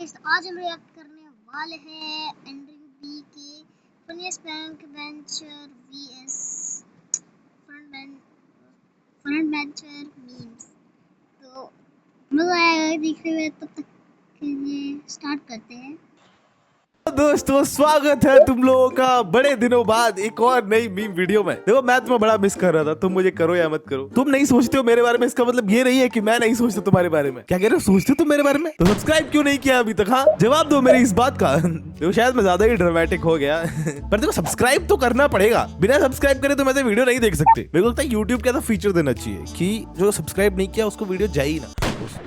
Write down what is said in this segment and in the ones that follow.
आज हम रिएक्ट करने वाले हैं Andrew B K funniest back bencher vs front bencher memes. तो मजा आएगा देखने में, तब तक के लिए स्टार्ट करते हैं। दोस्तों स्वागत है तुम लोगों का बड़े दिनों बाद एक और नई मीम वीडियो में। देखो मैं तुम्हें बड़ा मिस कर रहा था, तुम मुझे करो या मत करो। तुम नहीं सोचते हो मेरे बारे में, इसका मतलब ये नहीं है कि मैं नहीं सोचता तुम्हारे बारे में। क्या कह रहे हो, सोचते हो तुम मेरे बारे में? तो सब्सक्राइब क्यों नहीं किया अभी तक? हाँ जवाब दो मेरी इस बात का। देखो शायद मैं ज्यादा ही ड्रामेटिक हो गया पर देखो सब्सक्राइब तो करना पड़ेगा। बिना सब्सक्राइब करे तो मैं वीडियो नहीं देख सकते। मेरे को लगता है यूट्यूब का फीचर देना चाहिए कि जो सब्सक्राइब नहीं किया उसको वीडियो जाए ही ना।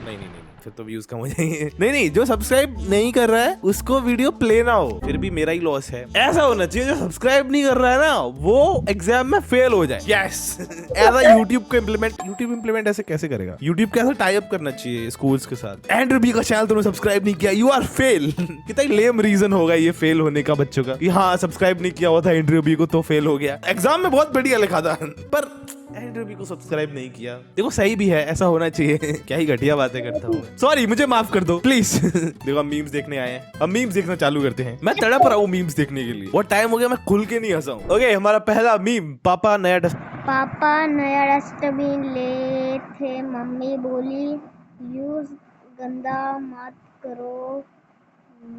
नहीं फिर तो व्यूज कम हो जाएंगे। नहीं जो सब्सक्राइब नहीं कर रहा है उसको वीडियो प्ले ना हो, फिर भी मेरा ही लॉस है। ऐसा होना चाहिए जो सब्सक्राइब नहीं कर रहा है ना वो एग्जाम में फेल हो जाए। यस ऐसा यूट्यूब को इम्प्लीमेंट ऐसे कैसे करेगा? यूट्यूब कैसे टाई अप करना चाहिए स्कूल्स के साथ। एंड्रयू बी का चैनल तुमने सब्सक्राइब नहीं किया, यू आर फेल। कितना लेम रीजन होगा ये फेल होने का बच्चों का। हाँ सब्सक्राइब नहीं किया हुआ था एंड्रयू बी को तो फेल हो गया। एग्जाम में बहुत बढ़िया लिखा था पर एंड्रयू बी को सब्सक्राइब नहीं किया। देखो सही भी है, ऐसा होना चाहिए। क्या ही घटिया बातें करता हूँ, सॉरी मुझे माफ कर दो प्लीज। देखो हम मीम्स देखने आए हैं, हम मीम्स देखना चालू करते हैं। मैं तड़प रहा हूँ मीम्स देखने के लिए, बहुत टाइम हो गया मैं खुल के नहीं हंसा हूँ। ओके हमारा पहला मीम, पापा नया डस्टबिन ले थे, मम्मी बोली यूज गंदा मत करो,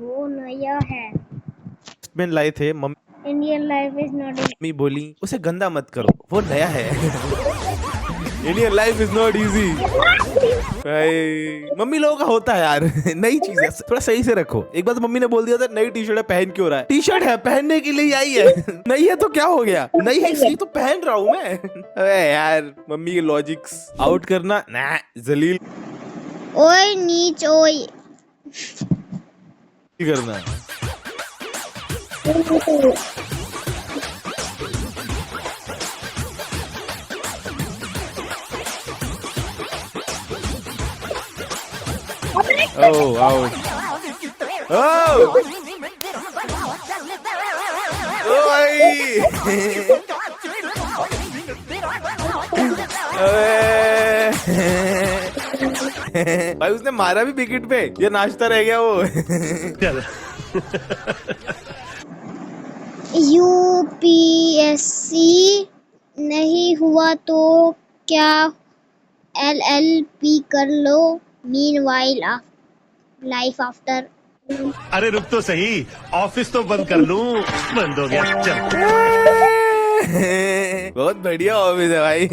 वो नया है। डस्टबिन लाए थे, Indian life is not mummy बोली उसे गंदा मत करो, वो नया है। Indian life is not easy. Mummy लोगों का होता है यार। नई चीज है थोड़ा सही से रखो। एक बार तो मम्मी ने बोल दिया था नई टी शर्ट है पहन क्यों रहा है? टी शर्ट है पहनने के लिए आई है। नहीं है तो क्या हो गया? नहीं है इसलिए तो पहन रहा हूँ मैं। अरे यार मम्मी के लॉजिक्स आउट करना ना जलील ओए नीच ओए करना है। Oh, ouch. Oh! भाई उसने मारा भी विकेट पे, ये नाचता रह गया वो। यूपीएससी नहीं हुआ तो क्या एलएलबी कर लो, मीनवाइल लाइफ आफ्टर। अरे रुक तो सही, ऑफिस तो बंद कर लूं। बंद हो गया, चल। बहुत बढ़िया ऑफिस है भाई।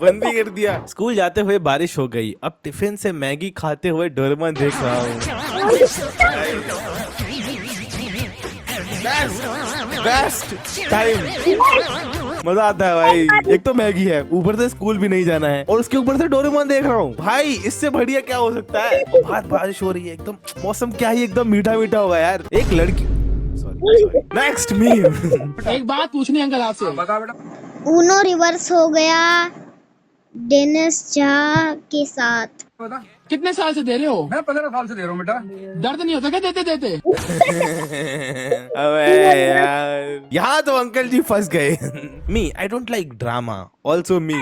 बंद भी कर दिया। स्कूल जाते हुए बारिश हो गई, अब टिफिन से मैगी खाते हुए डोरेमोन देख रहा हूँ। बेस्ट टाइम, मजा आता है भाई। एक तो मैगी है, ऊपर से स्कूल भी नहीं जाना है और उसके ऊपर से डोरेमोन देख रहा हूँ। भाई इससे बढ़िया क्या हो सकता है? बहुत बारिश हो रही है, एकदम मौसम क्या ही एकदम मीठा मीठा होगा यार। एक लड़की, नेक्स्ट मीम। एक बात पूछनी अंकल आपसे। ऊनो रिवर्स हो गया डेनिस झा के साथ। कितने साल से दे रहे हो? मैं 15 साल से दे रहा हूँ बेटा। दर्द नहीं होता क्या देते देते? अबे यार यहाँ तो अंकल जी फंस गए। Me I don't like drama, also me.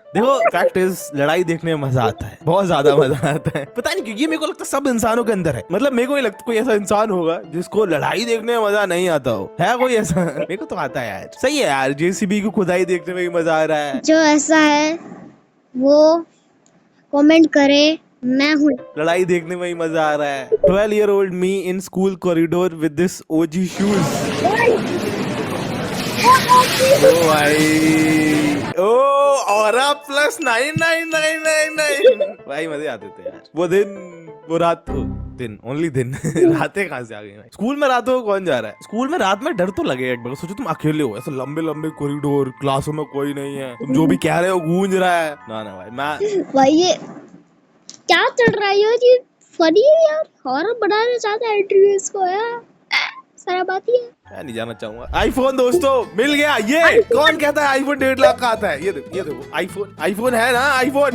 देखो फैक्ट इज लड़ाई देखने में मजा आता है, बहुत ज्यादा मजा आता है। पता नहीं क्यों ये मेरे को लगता है सब इंसानों के अंदर है। मतलब मेरे को नहीं लगता कोई ऐसा इंसान होगा जिसको लड़ाई देखने में मजा नहीं आता हो। है कोई ऐसा? मेरे को तो आता है यार। सही है यार, जेसीबी को खुदाई देखने में भी मजा आ रहा है। जो ऐसा है वो कमेंट करे, मैं हूँ। लड़ाई देखने में ही मजा आ रहा है। 12-year-old me in school corridor with this OG shoes. ओ भाई ओ औरा प्लस 9999 भाई मजे आते थे यार। वो दिन वो रात, दिन ओनली दिन। रातें कहाँ से आ गई? स्कूल में रातों को कौन जा रहा है? स्कूल में रात में डर तो लगे एक बार। सोचो तुम अकेले हो, ऐसे लंबे लंबे कॉरिडोर, क्लासों में कोई नहीं है, तुम जो भी कह रहे हो गूंज रहा है। ना भाई ये क्या चल रहा है? ये फनी है यार, हॉरर बनाना चाहता है एंड्रयू इसको यार। खराब आती है। मैं नहीं जाना चाहूंगा। आईफोन दोस्तों मिल गया। ये कौन कहता है आईफोन 1.5 लाख का आता है? ये देखो आईफोन है ना, आईफोन।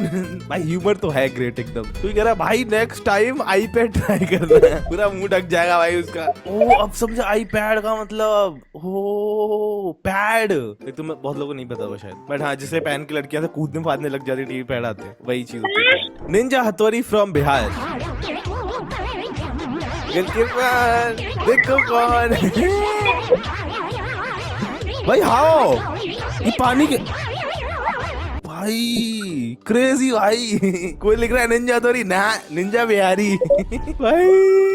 भाई ह्यूमर तो है ग्रेट एकदम। तू कह रहा भाई नेक्स्ट टाइम आईपैड ट्राई करना है, पूरा मुंह ढक जाएगा भाई उसका। ओ अब समझा आईपैड का मतलब। ओ पैड, ये तो बहुत लोगों को नहीं पता होगा शायद, बट हाँ जिसे पहन के लड़कियां से कूदने फादने लग जाती टीवी पैड आते हैं, वही चीज होती है। निंजा हथौड़ी फ्रॉम बिहार। देखो कौन भाई। हाओ ये पानी के भाई क्रेजी भाई। कोई लिख रहा है निंजा हथौड़ी ना, निंजा बिहारी। भाई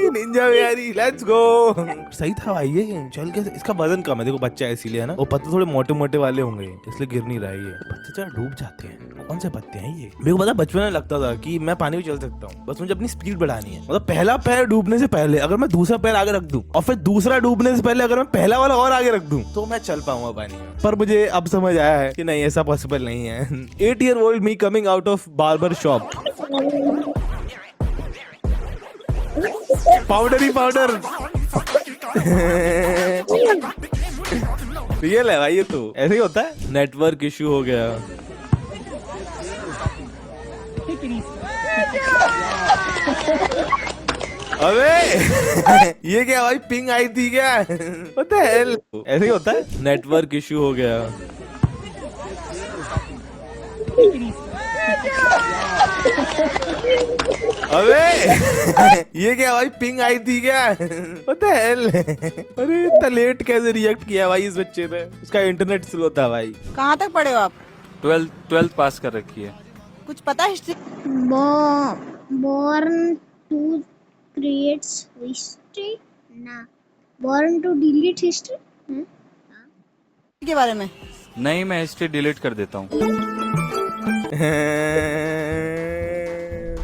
निंजा बिहारी लेट्स गो। सही था भाई ये। चल के इसका वजन कम है, देखो बच्चा है इसीलिए है ना। वो पत्ते थोड़े मोटे मोटे वाले होंगे इसलिए गिर नहीं रहा है। ये पत्ते जरा डूब जाते हैं। कौन से पत्ते हैं ये? मेरे को पता बचपन में लगता था कि मैं पानी में चल सकता हूँ, बस मुझे अपनी स्पीड बढ़ानी है। मतलब पहला पैर डूबने से पहले अगर मैं दूसरा पैर आगे रख दूं और फिर दूसरा डूबने से पहले अगर मैं पहला वाला और आगे रख दूं तो मैं चल पाऊंगा पानी में। पर मुझे अब समझ आया है कि नहीं ऐसा पॉसिबल नहीं है। 8-year-old me coming out of barber shop. Powder he powder. Real है भाई ये तो, ऐसे ही होता है। नेटवर्क इशू हो गया। अबे ये क्या भाई, पिंग आई थी क्या? What the hell? ऐसे ही होता है। नेटवर्क इशू हो गया। अबे ये क्या भाई, पिंग आई थी क्या? What the hell? अरे इतना लेट कैसे रिएक्ट किया भाई इस बच्चे ने? इसका इंटरनेट स्लो था भाई। कहाँ तक पढ़े हो आप? 12th पास कर रखी है। कुछ पता history Born to create history ना, born to delete history के बारे में? नहीं, मैं हिस्ट्री डिलीट कर देता हूँ।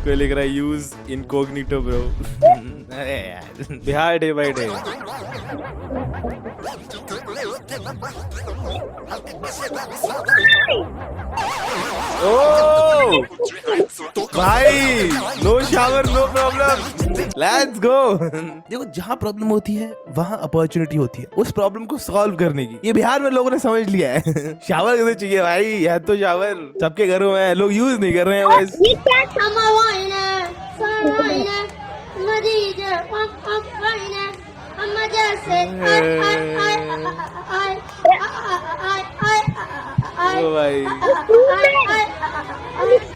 कोई लिख रहा है यूज इनकॉग्निटो ब्रो। अरे यार बिहार डे बाय डे। ओ भाई no shower no problem, let's go. देखो जहाँ प्रॉब्लम होती है वहाँ अपॉर्चुनिटी होती है उस प्रॉब्लम को सॉल्व करने की। ये बिहार में लोगों ने समझ लिया है। शावर कैसे चाहिए भाई, यह तो शावर सबके घरों में, लोग यूज नहीं कर रहे हैं बस।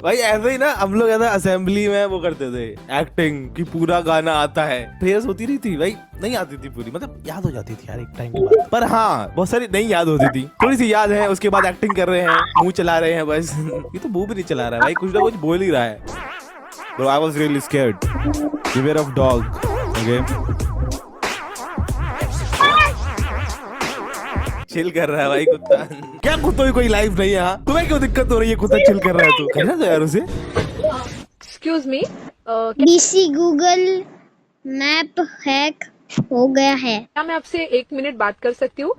भाई ऐसे ही ना हम लोग ऐसा असेंबली में वो करते थे एक्टिंग कि पूरा गाना आता है, प्रेयर्स होती रही थी भाई, नहीं आती थी पूरी, मतलब याद हो जाती थी यार एक टाइम के बाद, पर हाँ बहुत सारी नहीं याद होती थी, थोड़ी सी याद है। उसके बाद एक्टिंग कर रहे हैं, मुंह चला रहे हैं बस। ये तो मुंह भी नहीं चला रहा है भाई, कुछ ना कुछ बोल ही रहा है। Bro, I was really scared. Beware of dog. Okay. Chill कर रहा है भाई कुत्ता। क्या कुत्तों की कोई लाइफ नहीं है? हाँ तुम्हें क्यों दिक्कत हो रही है? कुत्ता चिल कर रहा है, तू करना तो यार उसे। Excuse me, DC Google map hack हो गया है। क्या मैं आपसे 1 मिनट बात कर सकती हूँ?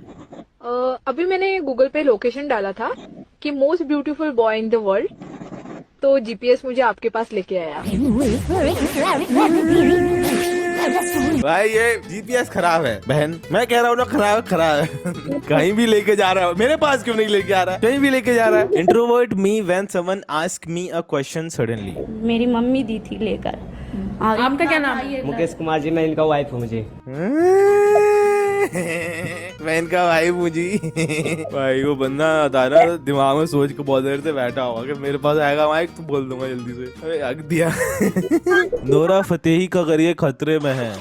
अभी मैंने गूगल पे लोकेशन डाला था कि most beautiful boy in the world, तो जीपीएस मुझे आपके पास लेके आया। भाई ये जीपीएस खराब है बहन, मैं कह रहा हूँ ना खराब है। कहीं भी लेके जा रहा है, मेरे पास क्यों नहीं लेके आ रहा है? कहीं भी लेके जा रहा है। Introvert me when someone ask me a question suddenly. मेरी मम्मी दी थी लेकर। आपका क्या नाम है? मुकेश कुमार जी, मैं इनका वाइफ हूँ। मुझे मैं इनका भाई मुझी। भाई वो बंदा था ना दिमाग में सोच के बहुत देर से बैठा होगा कि मेरे पास आएगा माइक तो बोल दूंगा जल्दी से। अरे हक दिया। नोरा फतेही का करियर खतरे में है।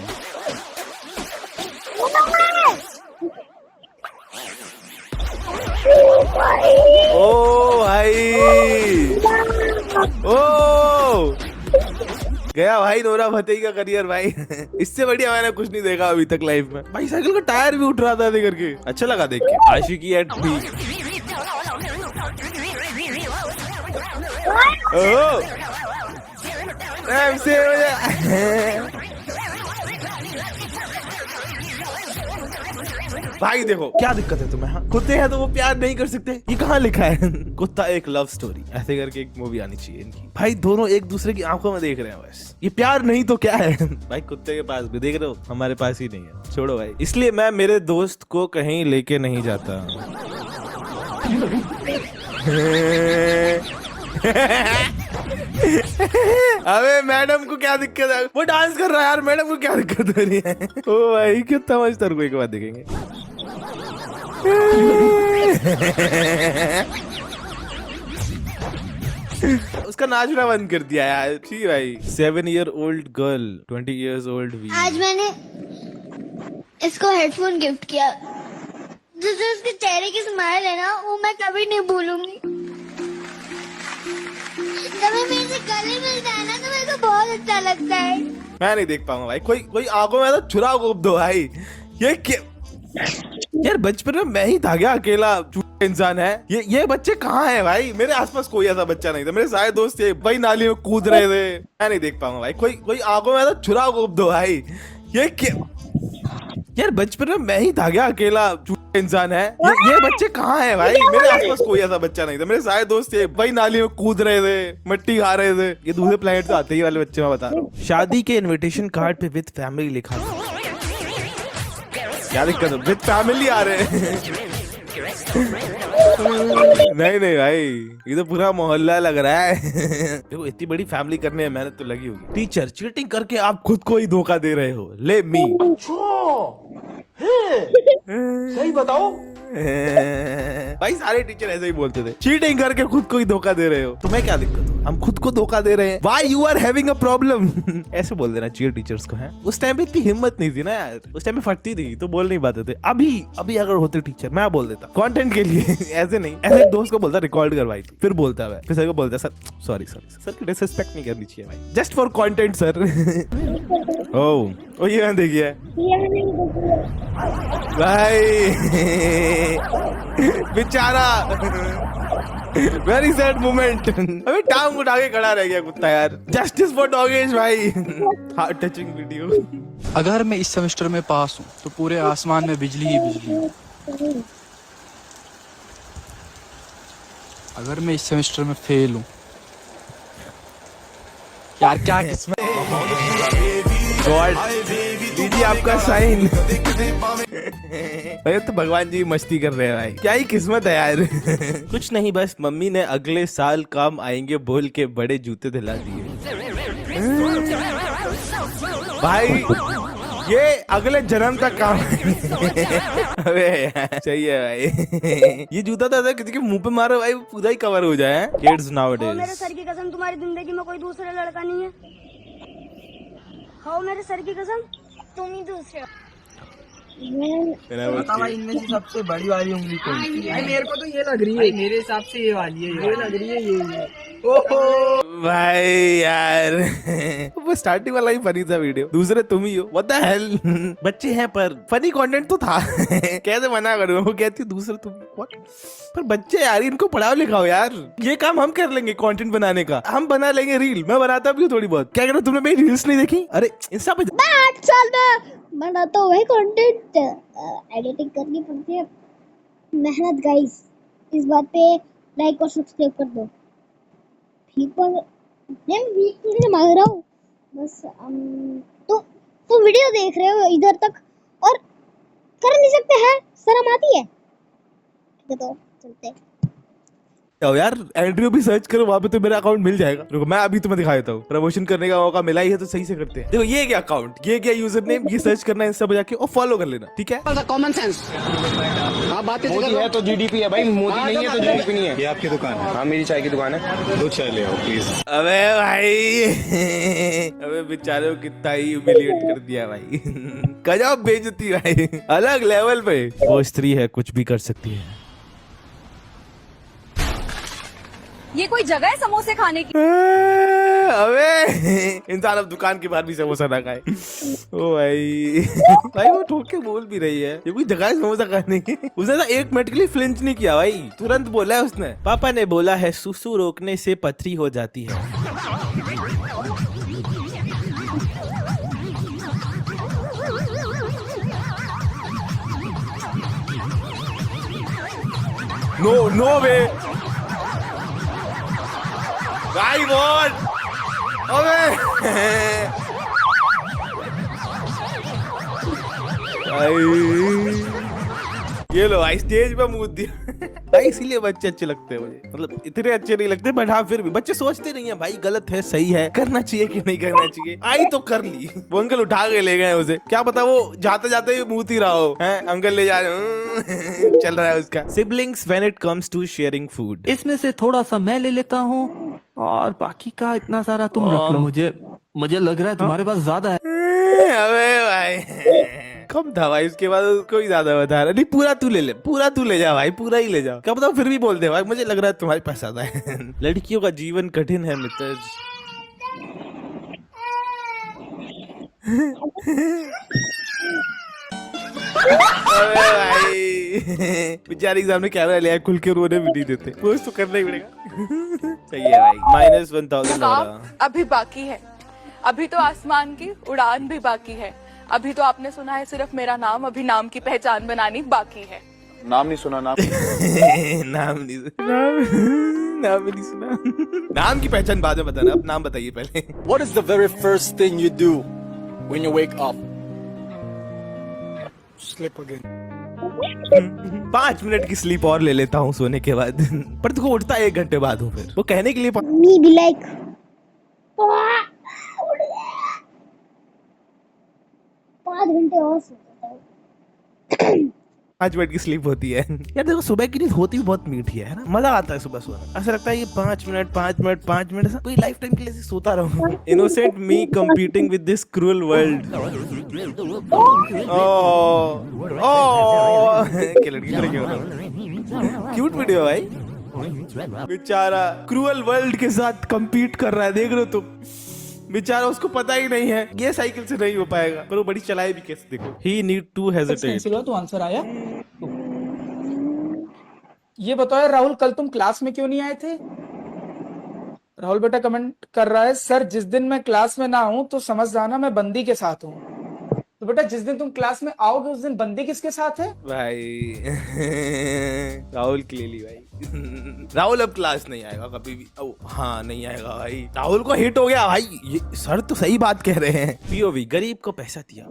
ओ भाई, ओ गया भाई नोरा फतेही का करियर भाई। इससे बढ़िया मैंने कुछ नहीं देखा अभी तक लाइफ में। भाई साइकिल का टायर भी उठ रहा था ऐसे करके, अच्छा लगा देख के। आशिकी एट पीक। ओह से हो जा। भाई देखो क्या दिक्कत है तुम्हें? हाँ? कुत्ते हैं तो वो प्यार नहीं कर सकते? ये कहाँ लिखा है? कुत्ता एक लव स्टोरी ऐसे करके एक मूवी आनी चाहिए इनकी। भाई दोनों एक दूसरे की आंखों में देख रहे हैं बस। ये प्यार नहीं तो क्या है? भाई कुत्ते के पास भी देख रहे हो, हमारे पास ही नहीं है। छोड़ो भाई। इसलिए मैं मेरे दोस्त को कहीं लेके नहीं जाता। अबे मैडम को क्या दिक्कत है? वो डांस कर रहा है यार, मैडम को क्या दिक्कत हो रही है? ओ भाई कितना मस्त तेरे को एक बार देखेंगे। उसका नाचना बंद कर दिया यार। ठीक भाई। 7 year old girl 20 years old we। आज मैंने इसको हेडफोन गिफ्ट किया। जो उसके चेहरे की स्माइल है ना, वो मैं कभी नहीं भूलूंगी। जब मैं मेरे से गले मिलता है ना तो मेरे को बहुत अच्छा लगता है। मैं नहीं देख पाऊंगा भाई। कोई आंखों में तो छुरा घोप दो भाई। ये क्या यार, बचपन में मैं ही था क्या अकेला इंसान है? ये बच्चे कहाँ हैं भाई? मेरे आसपास कोई ऐसा बच्चा नहीं था। मेरे सारे दोस्त थे भाई, नाली में कूद रहे थे। मैं नहीं देख पाऊंगा भाई। कोई आंखों में तो छुरा घोप दो भाई। ये क्या यार, बचपन में मैं ही था क्या अकेला इंसान है? ये बच्चे कहाँ हैं भाई? मेरे आसपास कोई ऐसा बच्चा नहीं था। मेरे सारे दोस्त थे भाई, नाली में कूद रहे थे, मिट्टी खा रहे थे। ये दूसरे प्लेनेट से आते ही वाले बच्चे मैं बता रहा हूँ। शादी के इनविटेशन कार्ड पे विद फैमिली लिखा था। क्या दिक्कत है? विद फैमिली आ रहे हैं। नहीं भाई, ये तो पूरा मोहल्ला लग रहा है। देखो इतनी बड़ी फैमिली करने में मेहनत तो लगी होगी। टीचर चीटिंग करके आप खुद को ही धोखा दे रहे हो। ले मी सही बताओ। भाई सारे टीचर ऐसे ही बोलते थे, चीटिंग करके खुद को ही धोखा दे रहे हो। तुम्हें क्या दिक्कत हो? हम खुद को धोखा दे रहे हैं। Why you are having a problem? ऐसे बोल देना चाहिए टीचर्स को है। उस टाइम पे इतनी हिम्मत नहीं थी ना यार। उस टाइम में फटती थी तो बोल नहीं पाते थे। अभी अगर होते टीचर मैं बोल देता कंटेंट के लिए। ऐसे नहीं, ऐसे एक दोस्त को बोलता रिकॉर्ड करवाई थी, फिर बोलता है फिर सर को बोलता सर सॉरी सर की डिसरिस्पेक्ट नहीं करनी चाहिए भाई, जस्ट फॉर कंटेंट सर। ओ ये देखिए भाई बेचारा, वेरी सैड मोमेंट। अबे टांग उठा के खड़ा रह गया कुत्ता यार। जस्टिस फॉर डॉगेज भाई। Heart touching video. अगर मैं इस सेमेस्टर में पास हूँ तो पूरे आसमान में बिजली ही बिजली हो। अगर मैं इस सेमेस्टर में फेल हूँ, यार क्या किस्मत। गॉड दीदी आपका साइन। भाई तो भगवान जी मस्ती कर रहे हैं भाई। क्या ही किस्मत है यार। कुछ नहीं, बस मम्मी ने अगले साल काम आएंगे बोल के बड़े जूते दिला दिए। भाई ये अगले जन्म तक काम। अबे सही है भाई। ये जूता तो किसी के मुंह पे मारो भाई, पूरा ही कवर हो जाए। Kids nowadays. मेरे सर की कसम, तुम्हारी जिंदगी में कोई दूसरा लड़का नहीं है। हो मेरे सर की कसम, तुम ही दूसरे। भाई इनमें से सबसे बड़ी वाली उंगली कौन सी है? मेरे को तो ये लग रही है, मेरे हिसाब से ये वाली है, ये लग रही है ये। ओहो भाई यार वो स्टार्टिंग वाला ही फनी था वीडियो, दूसरे तुम ही हो। What the hell. बच्चे हैं पर फनी कंटेंट तो था। कैसे मना करूं? वो कहती दूसरे तुम। व्हाट? पर बच्चे यार, इनको पढ़ाओ लिखाओ यार। ये काम हम कर लेंगे कंटेंट बनाने का, हम बना लेंगे रील। मैं बनाता भी हूँ थोड़ी बहुत। क्या कह रहे हो? तुमने मेरी रील्स नहीं देखी? अरे इंस्टा पे 8 साल में बनाता हूँ कंटेंट, एडिटिंग करनी पड़ती है, मेहनत गाइस। इस बात पे लाइक और सब्सक्राइब कर दो। मैं वीक मांग रहा हूँ बस। तो वीडियो देख रहे हो इधर तक और कर नहीं सकते हैं, शर्म आती है? ठीक है तो चलते हैं। यार एंड्रयू भी सर्च करो, वहां पे तो मेरा अकाउंट मिल जाएगा। रुको मैं अभी तुम्हें दिखा देता हूँ। प्रमोशन करने का मौका मिला ही है तो सही से करते हैं। देखो ये क्या अकाउंट, ये क्या यूजर नेम, ये सर्च करना इंस्टा पे जाके और फॉलो कर लेना, ठीक है? Common sense. आप बातें मोदी है तो जीडीपी है भाई, मोदी नहीं है तो जीडीपी नहीं है। ये आपकी दुकान है? हाँ मेरी चाय की दुकान है। 2 चाय ले आओ प्लीज। अबे भाई अबे बेचारे को कितना ही ह्यूमिलिएट कर दिया भाई। गजब बेइज्जती भाई, अलग लेवल पे। वो स्त्री है, कुछ भी कर सकती है। ये कोई जगह है समोसे खाने की? अबे इंसान अब दुकान के बाहर भी समोसा ना खाए। ओ भाई भाई वो ठोक के बोल भी रही है, ये कोई जगह है समोसा खाने की? उसने 1 मिनट के लिए फ्लिंच नहीं किया भाई, तुरंत बोला है उसने। पापा ने बोला है सुसु रोकने से पथरी हो जाती है। नो वे भाई वॉट अबे ये लो भाई स्टेज पे मुंह दिया भाई। इसीलिए बच्चे अच्छे लगते हैं मुझे, मतलब इतने अच्छे नहीं लगते बट हाँ फिर भी बच्चे सोचते नहीं है भाई गलत है सही है, करना चाहिए कि नहीं करना चाहिए। आई तो कर ली, वो अंकल उठा के ले गए उसे, क्या पता वो जाते जाते ही मुंह ही रहा हो है, अंकल ले जा रहे चल रहा है उसका। Siblings when it comes to sharing food, इसमें से थोड़ा सा मैं ले लेता हूँ और बाकी का इतना सारा तुम रख लो। मुझे लग रहा है तुम्हारे पास ज्यादा है। अबे भाई कम था भाई, उसके बाद कोई ज्यादा बता रहा नहीं, पूरा तू ले ले, पूरा तू ले जा भाई, पूरा ही ले जा। क्या पता फिर भी बोल दे भाई मुझे लग रहा है तुम्हारे पास ज्यादा है। लड़कियों का जीवन कठिन है मित्र। अबे भाई बेचारी सामने कैमरा लिया खुल के रोने भी नहीं देते, पोस्ट तो करना ही पड़ेगा। सही है भाई, -1000 अभी बाकी है, अभी तो आसमान की उड़ान भी बाकी है। अभी तो आपने सुना है सिर्फ मेरा नाम, अभी नाम की पहचान बनानी बाकी है। नाम नहीं सुना, नाम नाम नहीं सुना। नाम की पहचान बाद में बताना, अब नाम बताइए पहले। What is the very first thing you do when you wake up? Sleep again. 5 minute की स्लीप और ले लेता हूँ सोने के बाद, पर तुमको उठता 1 घंटे बाद हूँ। फिर वो कहने के लिए मी बी लाइक 5 घंटे और सो जाता हूँ। 5 मिनट की स्लीप होती है यार। देखो सुबह की नींद होती भी बहुत मीठी है ना, मजा आता है सुबह सोना। ऐसा लगता है ये 5 मिनट 5 मिनट 5 मिनट पूरी लाइफ टाइम के लिए सोता रहूं। Innocent me competing with this cruel world. क्या लड़की क्यूट वीडियो भाई, बेचारा क्रूअल वर्ल्ड के साथ कंपीट कर रहा है, देख रहे हो तुम। बेचारा उसको पता ही नहीं है ये साइकिल से नहीं हो पाएगा, पर वो बड़ी चलाए भी कैसे देखो। ही नीड टू हेजिटेट। तो आंसर आया। ये बताओ राहुल कल तुम क्लास में क्यों नहीं आए थे? राहुल बेटा कमेंट कर रहा है सर जिस दिन मैं क्लास में ना हूं तो समझ जाना मैं बंदी के साथ हूं। तो बेटा जिस दिन तुम क्लास में आओगे उस दिन बंदी किसके साथ है? भाई राहुल के लिए भाई राहुल अब क्लास नहीं आएगा कभी भी। ओ हाँ नहीं आएगा भाई, राहुल को हिट हो गया भाई। ये सर तो सही बात कह रहे हैं। पीओवी गरीब को पैसा दिया।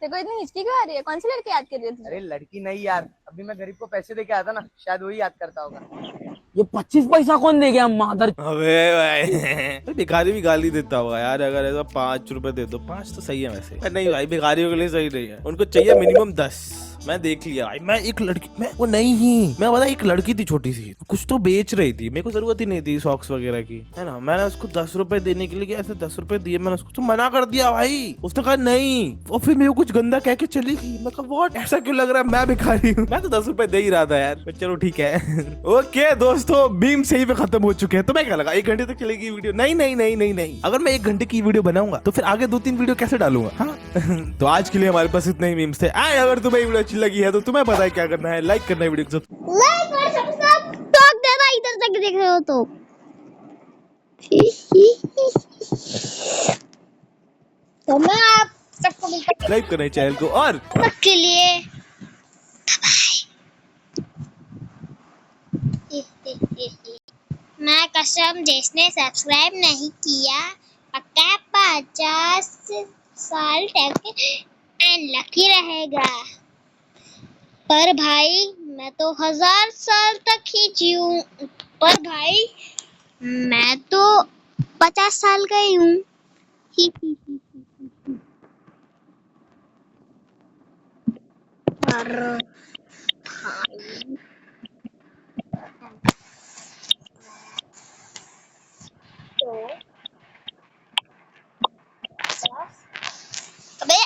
देखो इतनी हिचकी क्यों आ रही है? कौन सी लड़की याद कर रही है? अरे लड़की नहीं यार, अभी मैं गरीब को पैसे दे के आया था ना, शायद वही याद करता होगा। ये 25 पैसा कौन दे गया मादर? अबे भाई भिखारी भी गाली देता होगा यार, अगर ऐसा 5 रुपए दे दो। 5 तो सही है वैसे, नहीं भाई भिखारियों के लिए सही नहीं है, उनको चाहिए मिनिमम 10। मैं देख लिया भाई, मैं एक लड़की, मैं वो नहीं ही, मैं बता एक लड़की थी छोटी सी, कुछ तो बेच रही थी, मेरे को जरूरत ही नहीं थी सॉक्स वगैरह की, है ना। मैंने उसको 10 रुपए देने के लिए ऐसे 10 रुपए दिए, मैंने उसको तो मना कर दिया भाई। उसने कहा नहीं, और फिर मेरे को कुछ गंदा कह के चली गई। मैं कहा व्हाट, ऐसा क्यों लग रहा है मैं भिखारी हूँ? मैं तो 10 रुपए दे ही रहा था यार। चलो ठीक है। ओके दोस्तों, बीम सही पे खत्म हो चुके हैं। तो मैं क्या लगा 1 घंटे तक चलेगी वीडियो? नहीं नहीं नहीं नहीं नहीं, अगर मैं 1 घंटे की वीडियो बनाऊंगा तो फिर आगे 2-3 वीडियो कैसे डालूंगा? हाँ तो आज के लिए हमारे पास इतने ही मीम्स थे। अगर तुम्हें वीडियो अच्छी लगी है तो तुम्हें पता है क्या करना है, लाइक करना है वीडियो को, लाइक और सब्सक्राइब टॉक देना इधर तक देख रहे हो तो। तो मैं आप सबको मिलता हूं सब्सक्राइब करना है चैनल को, और तब के लिए मैं कसम जिसने सब्सक्राइब नहीं किया पक्का 50 साल तक अनलकी रहेगा। पर भाई मैं तो 1000 साल तक ही जीऊं, पर भाई मैं तो 50 साल का ही हूँ। पर भाई तो अबे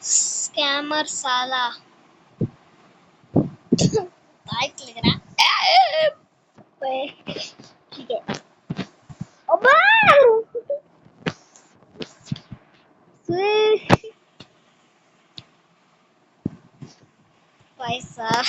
स्कैमर साला लाइक लग रहा ठीक है। अबे पैसा